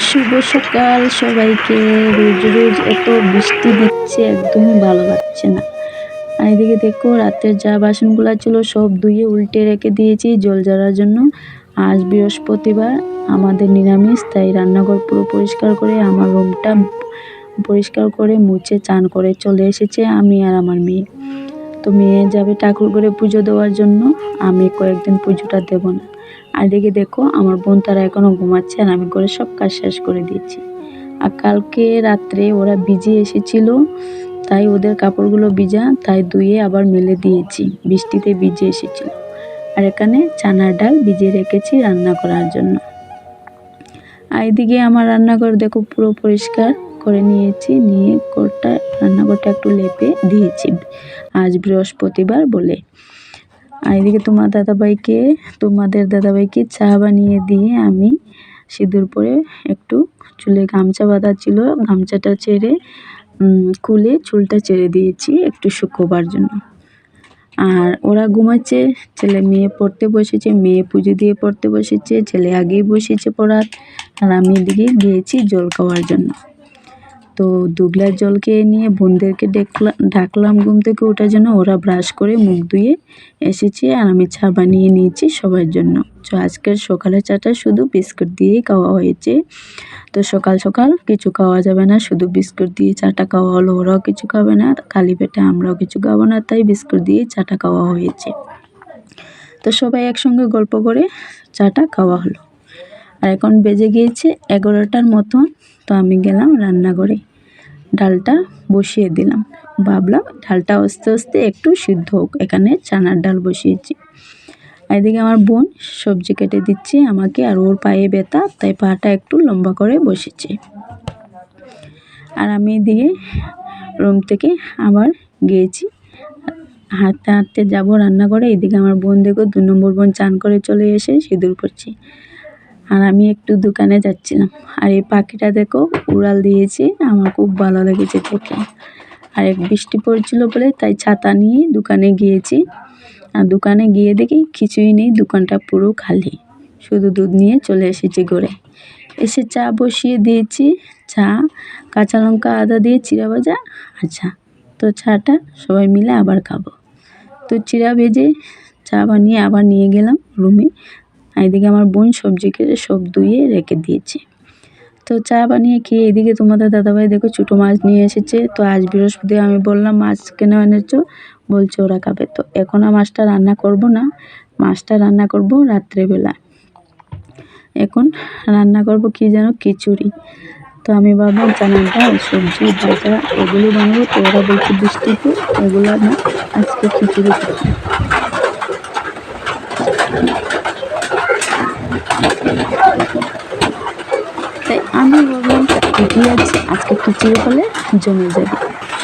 শুভ সকাল সবাইকে। রোজ রোজ এত বৃষ্টি দিচ্ছে, একদমই ভালো লাগছে না। আর এদিকে দেখো রাতের যা বাসনগুলো ছিল সব ধুয়ে উল্টে রেখে দিয়েছি জল ঝরার জন্য। আজ বৃহস্পতিবার, আমাদের নিরামিষ, তাই রান্নাঘর পুরো পরিষ্কার করে আমার রুমটা পরিষ্কার করে মুছে চান করে চলে এসেছে আমি আর আমার মেয়ে। তো মেয়ে যাবে ঠাকুর ঘরে পুজো দেওয়ার জন্য, আমি কয়েকদিন পুজোটা দেব না। আর এদিকে দেখো আমার বোন তারা এখনও ঘুমাচ্ছে আর আমি করে সব কাজ শেষ করে দিয়েছি। আর কালকে রাত্রে ওরা ভিজে এসেছিল, তাই ওদের কাপড়গুলো ভিজা, তাই ধুয়ে আবার মেলে দিয়েছি, বৃষ্টিতে ভিজে এসেছিল। আর এখানে চানার ডাল ভিজিয়ে রেখেছি রান্না করার জন্য। আর এদিকে আমার রান্নাঘর দেখো পুরো পরিষ্কার করে নিয়েছি, নিয়ে রান্নাঘরটা একটু লেপে দিয়েছি আজ বৃহস্পতিবার বলে। আর এদিকে তোমাদের দাদাভাইকে চা বানিয়ে দিয়ে আমি সিঁদুর পরে একটু চুলে গামছা বাঁধা ছিল, গামছাটা খুলে চুলটা ছেড়ে দিয়েছি একটু শুকোবার জন্য। আর ওরা ঘুমাচ্ছে, ছেলে মেয়ে পড়তে বসেছে, মেয়ে পুজো দিয়ে পড়তে বসেছে, ছেলে আগেই বসেছে পড়ার। আর আমি এদিকে গিয়েছি জল খাওয়ার জন্য। তো 2 গ্লাস জল খেয়ে নিয়ে বোনদেরকে ডাকলাম ঘুম থেকে ওঠার জন্য। ওরা ব্রাশ করে মুখ ধুয়ে এসেছে আর আমি চা বানিয়ে নিয়েছি সবার জন্য। তো আজকের সকালের চাটা শুধু বিস্কুট দিয়েই খাওয়া হয়েছে। তো সকাল সকাল কিছু খাওয়া যাবে না, শুধু বিস্কুট দিয়ে চাটা খাওয়া হলো। ওরাও কিছু খাবে না, খালি পেটে আমরাও কিছু খাবো না, তাই বিস্কুট দিয়ে চাটা খাওয়া হয়েছে। তো সবাই একসঙ্গে গল্প করে চাটা খাওয়া হলো। আর এখন বেজে গিয়েছে 11টার মতন। তো আমি গেলাম রান্নাঘরে, ডালটা বসিয়ে দিলাম। ভাবলাম ডালটা আস্তে আস্তে একটু সিদ্ধ হোক, এখানে চানার ডাল বসিয়েছি। এদিকে আমার বোন সবজি কেটে দিচ্ছে আমাকে, আর ওর পায়ে ব্যথা, তাই পাটা একটু লম্বা করে বসেছে। আর আমি এদিকে রুম থেকে আবার গিয়েছি, হাঁটতে হাঁটতে যাবো রান্নাঘরে। এদিকে আমার বোন দেখো 2 নম্বর বোন চান করে চলে এসে সিঁদুর পড়ছে। আর আমি একটু দোকানে যাচ্ছিলাম। আর এই পাখিটা দেখো উড়াল দিয়েছে, আমার খুব ভালো লেগেছে দেখে। আর বৃষ্টি পড়ছিল বলে তাই ছাতা নিয়ে দোকানে গিয়েছি। আর দোকানে গিয়ে দেখি কিছুই নেই, দোকানটা পুরো খালি, শুধু দুধ নিয়ে চলে এসেছি ঘরে। এসে চা বসিয়ে দিয়েছি, চা, কাঁচা লঙ্কা, আদা দিয়ে চিড়া ভাজা আর চা। তো চাটা সবাই মিলে আবার খাবো। তো চিড়া ভেজে চা বানিয়ে আবার নিয়ে গেলাম রুমে। এদিকে আমার বোন সবজি কেটে সব ধুয়ে রেখে দিয়েছে। তো চা বানিয়ে খেয়ে এদিকে তোমাদের দাদাভাই দেখো ছোটো মাছ নিয়ে এসেছে। তো আজ বৃহস্পতিবার, আমি বললাম মাছ কেন এনেছো, বলছে ওরা খাবে। তো এখন আর মাছটা রান্না করব না, মাছটা রান্না করব রাত্রেবেলা। এখন রান্না করব কি যেন, খিচুড়ি। তো আমি ভাবলাম চানার ডাল, সবজি, ভাজা এগুলো বানাবো। তো ওরা বলছে বৃষ্টিতে এগুলো না, আজকে খিচুড়ি খাবো। তাই আমি ভাবলাম ঠিকই আছে, আজকে খিচুড়ি হলে জমে যাবে।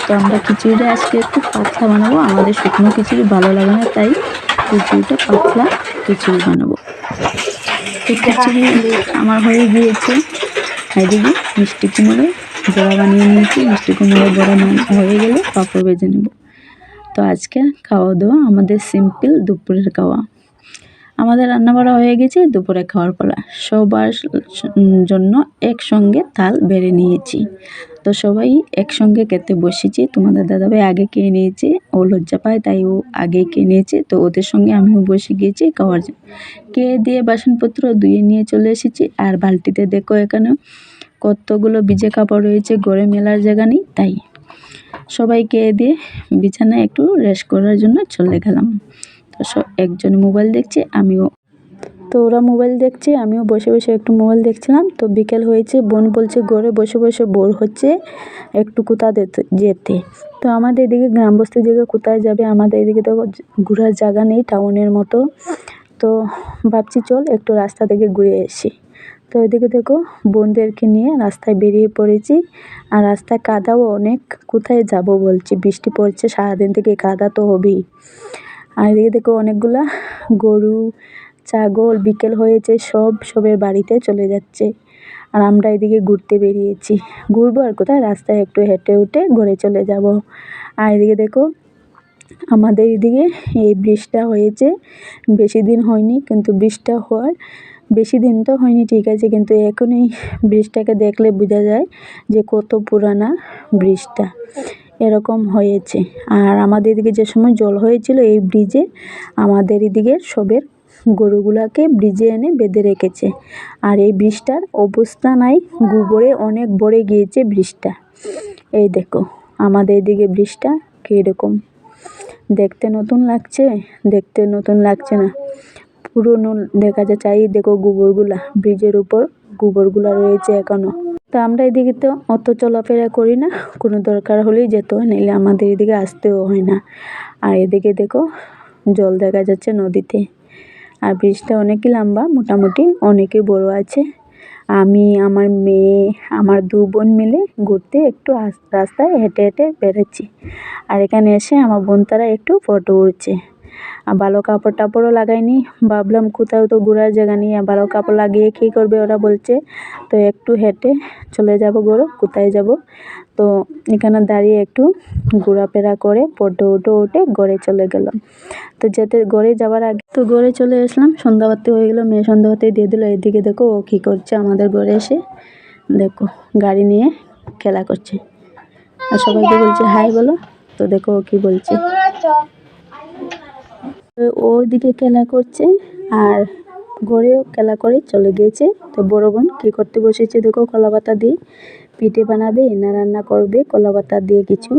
তো আমরা খিচুড়িটা আজকে একটু পাতলা বানাবো, আমাদের শুকনো খিচুড়ি ভালো লাগে না, তাই খিচুড়িটা পাতলা খিচুড়ি বানাবো। তো খিচুড়ি আমার হয়ে গিয়েছে। এদিকে মিষ্টি কুমড়োর বড়া বানিয়ে নিয়েছি, মিষ্টি কুমড়োর বড়া হয়ে গেলে পাঁপড় ভেজে নেব। তো আজকে খাওয়া দাওয়া আমাদের সিম্পল দুপুরের খাওয়া। আমাদের রান্না বাড়া হয়ে গেছে, দুপুরে খাওয়ার পালা। সবার জন্য একসঙ্গে থাল বেড়ে নিয়েছি। তো সবাই একসঙ্গে খেতে বসেছি। তোমাদের দাদাভাই আগে খেয়ে নিয়েছে, ও লজ্জা পায় তাই ও আগে খেয়ে নিয়েছে। তো ওদের সঙ্গে আমিও বসে গিয়েছি খাওয়ার জন্য। খেয়ে দিয়ে বাসনপত্র ধুয়ে নিয়ে চলে এসেছি। আর বালতিতে দেখো এখানে কতগুলো ভিজে কাপড় রয়েছে, ঘরে মেলার জায়গা নেই, তাই সবাই খেয়ে দিয়ে বিছানায় একটু রেস্ট করার জন্য চলে গেলাম। তো একজন মোবাইল দেখছে, ওরা মোবাইল দেখছে, আমিও বসে বসে একটু মোবাইল দেখছিলাম। তো বিকেল হয়েছে, বোন বলছে ঘরে বসে বসে বোর হচ্ছে, একটু কোথাও যেতে। তো আমাদের এদিকে গ্রাম বস্তির দিকে কোথায় যাবে, আমাদের এদিকে তো ঘোরার জায়গা নেই টাউনের মতো। তো ভাবছি চল একটু রাস্তা থেকে ঘুরে এসি। তো এদিকে দেখো বোনদেরকে নিয়ে রাস্তায় বেরিয়ে পড়েছি। আর রাস্তায় কাদাও অনেক, কোথায় যাব বলছি, বৃষ্টি পড়ছে সারাদিন থেকে, কাদা তো হবেই। আর এদিকে দেখো অনেকগুলা গরু, ছাগল, বিকেল হয়েছে, সবের বাড়িতে চলে যাচ্ছে। আর আমরা এদিকে ঘুরতে বেরিয়েছি, ঘুরবো আর কোথায়, রাস্তায় একটু হেঁটে উঠে ঘরে চলে যাব। আর এদিকে দেখো আমাদের এদিকে এই বৃষ্টিটা হয়েছে, বেশি দিন হয়নি, কিন্তু বৃষ্টিটা হওয়ার বেশি দিন তো হয়নি ঠিক আছে, কিন্তু এখন এই ব্রিজটাকে দেখলে বোঝা যায় যে কত পুরানা ব্রিজটা এরকম হয়েছে। আর আমাদের এদিকে যে সময় জল হয়েছিল এই ব্রিজে, আমাদের এদিকে সবের গরুগুলাকে ব্রিজে এনে বেঁধে রেখেছে। আর এই ব্রিজটার অবস্থা নাই, গোবরে অনেক ভরে গিয়েছে ব্রিজটা। এই দেখো আমাদের এদিকে ব্রিজটা কীরকম দেখতে, নতুন লাগছে? দেখতে নতুন লাগছে না, পুরনো দেখা যাচ্ছে। এই দেখো গোবরগুলা, ব্রিজের উপর গোবরগুলা রয়েছে এখনো। তা আমরা এদিকে তো অত চলাফেরা করি না, কোনো দরকার হলেই যেতে হয়, নাহলে আমাদের এদিকে আসতেও হয় না। আর এদিকে দেখো জল দেখা যাচ্ছে নদীতে। আর ব্রিজটা অনেকই লম্বা, মোটামুটি অনেকই বড় আছে। আমি, আমার মেয়ে, আমার 2 বোন মিলে ঘুরতে একটু রাস্তায় হেঁটে হেঁটে বেড়াচ্ছি। আর এখানে এসে আমার বোন তারা একটু ফটো উঠছে। আর ভালো কাপড় টাপড়ও লাগাইনি, ভাবলাম কোথাও তো ঘোরার জায়গা নেই, আর ভালো কাপড় লাগিয়ে কী করবে ওরা বলছে। তো একটু হেঁটে চলে যাব ঘরে, কোথায় যাব। তো এখানে দাঁড়িয়ে একটু ঘোরাফেরা করে ফটো উঠে ঘরে চলে গেলাম। তো যেতে ঘরে যাওয়ার আগে তো ঘরে চলে আসলাম, সন্ধ্যাবাতি হয়ে গেলো, মেয়ে সন্ধ্যাবাতি দিয়ে দিল। এদিকে দেখো ও কী করছে আমাদের ঘরে এসে, দেখো গাড়ি নিয়ে খেলা করছে। আর সবাইকে বলছে হাই বলো। তো দেখো ও কী বলছে, ও ওইদিকে খেলা করছে আর ঘরেও খেলা করে চলে গিয়েছে। তো বড় বোন কী করতে বসেছে দেখো, কলা পাতা দিয়ে পিঠে বানাবে না রান্না করবে কলা পাতা দিয়ে কিছু।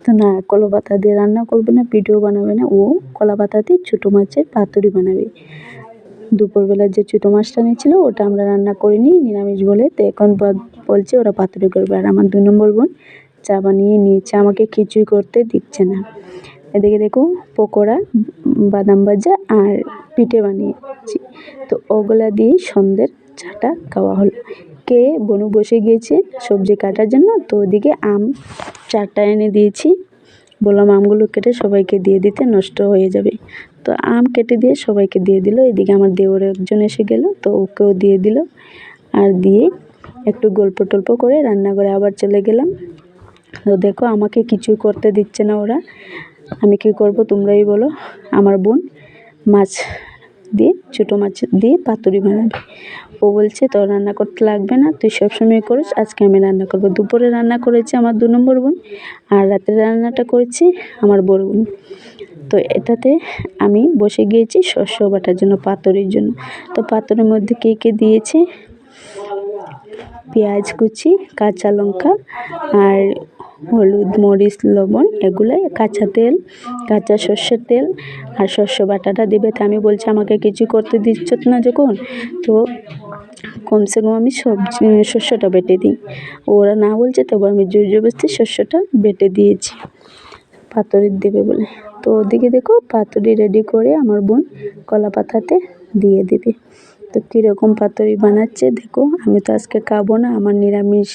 তো না, কলা পাতা দিয়ে রান্না করবে না, পিঠেও বানাবে না, ও কলা পাতাতে ছোটো মাছের পাতুরি বানাবে। দুপুরবেলা যে ছোটো মাছটা নিয়েছিল ওটা আমরা রান্না করিনি, নিরামিষ বলে। তো এখন বলছে ওরা পাতুরি করবে। আর আমার 2 নম্বর বোন চা বানিয়ে নিয়েছে, আমাকে কিছুই করতে দিচ্ছে না। এদিকে দেখো পকোড়া, বাদাম ভাজা আর পিঠে বানিয়েছি। তো ওগুলা দিয়েই সন্ধ্যের চাটা খাওয়া হলো। কে বনু বসে গিয়েছে সবজি কাটার জন্য, তো ওদিকে আম 4টা এনে দিয়েছি, বললাম আমগুলো কেটে সবাইকে দিয়ে দিতে, নষ্ট হয়ে যাবে। তো আম কেটে দিয়ে সবাইকে দিয়ে দিল। এদিকে আমার দেওর একজন এসে গেল, তো ওকেও দিয়ে দিল। আর দিয়ে একটু গল্প টল্প করে রান্নাঘরে আবার চলে গেলাম। তো দেখো আমাকে কিছুই করতে দিচ্ছে না ওরা, আমি কী করব তোমরাই বলো। আমার বোন মাছ দিয়ে, ছোটো মাছ দিয়ে পাতুরি বানাবে। ও বলছে তোর রান্না করতে লাগবে না, তুই সবসময় করিস, আজকে আমি রান্না করব। দুপুরে রান্না করেছে আমার 2 নম্বর বোন, আর রাতের রান্নাটা করেছি আমার বড় বোন। তো এটাতে আমি বসে গিয়েছি শস্য বাটার জন্য, পাতুরির জন্য। তো পাতুরির মধ্যে কী কী দিয়েছি, পেঁয়াজ কুচি, কাঁচা লঙ্কা আর হলুদ, মরিচ, লবণ, এগুলোই, কাঁচা তেল, কাঁচা সর্ষের তেল আর শস্য বাটাটা দেবে। তো আমি বলছি আমাকে কিছু করতে দিচ্ছ না যখন, তো কমসে কম আমি শস্যটা বেটে দিই। ওরা না বলছে তবু আমি জোর জবরদস্তি শস্যটা বেটে দিয়েছি পাতুরি দেবে বলে। তো ওদিকে দেখো পাতুরি রেডি করে আমার বোন কলা পাতাতে দিয়ে দেবে। তো কীরকম পাতুরি বানাচ্ছে দেখো, আমি তো আজকে খাবো না, আমার নিরামিষ।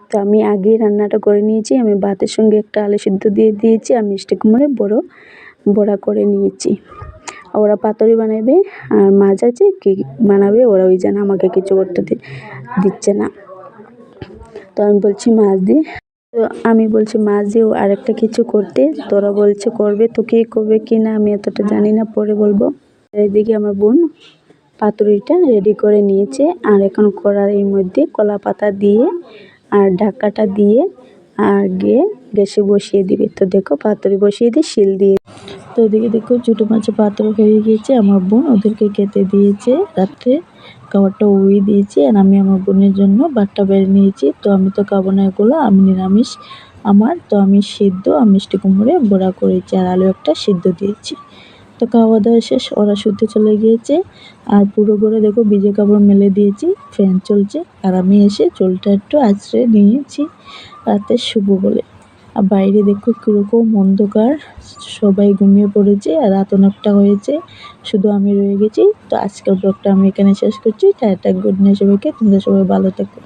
তো আমি আগেই রান্নাটা করে নিয়েছি, আমি ভাতের সঙ্গে একটা আলু সিদ্ধ দিয়ে দিয়েছি, আর মিষ্টি কুমড়ে বড়া করে নিয়েছি। ওরা পাতুরি বানাবে আর মাছ আছে, কী বানাবে ওরা ওই জানে, আমাকে কিছু করতে দিচ্ছে না। তো আমি বলছি মাছ দিয়ে, তো আমি বলছি মাছ দিয়ে আরেকটা কিছু করতে, তোরা বলছে করবে, তো কী করবে কি না আমি এতটা জানি না, পরে বলবো। এদিকে আমার বোন পাতুরিটা রেডি করে নিয়েছে, আর এখন কড়াইয়ের মধ্যে কলা পাতা দিয়ে আর ঢাকাটা দিয়ে আর গিয়ে গ্যাসে বসিয়ে দিবে। তো দেখো পাতুরি বসিয়ে দিয়ে শিল দিয়ে, তো ওদিকে দেখো ছোটো মাছের পাতুরি হয়ে গিয়েছে। আমার বোন ওদেরকে খেতে দিয়েছে, রাত্রে খাবারটা ওই দিয়েছি, আর আমি আমার বোনের জন্য ভাতটা বেড়ে নিয়েছি। তো আমি তো খাবো না এগুলো, আমি নিরামিষ আমার। তো আমি সিদ্ধ আর মিষ্টি কুমড়ে বড়া করেছি, আর আলু একটা সিদ্ধ দিয়েছি। তো খাওয়া দাওয়া শেষ, ওরা শুতে চলে গিয়েছে। আর পুরো ঘরে দেখো ভিজে কাপড় মেলে দিয়েছি, ফ্যান চলছে। আর আমি এসে চুলটা একটু আঁচড়ে নিয়েছি রাতে শুভ বলে। আর বাইরে দেখো কীরকম অন্ধকার, সবাই ঘুমিয়ে পড়েছে আর রাত অনেকটা হয়েছে, শুধু আমি রয়ে গেছি। তো আজকের ব্লগটা আমি এখানে শেষ করছি। টাটা, গুড নাইট সবাইকে, তোমরা সবাই ভালো থেকো।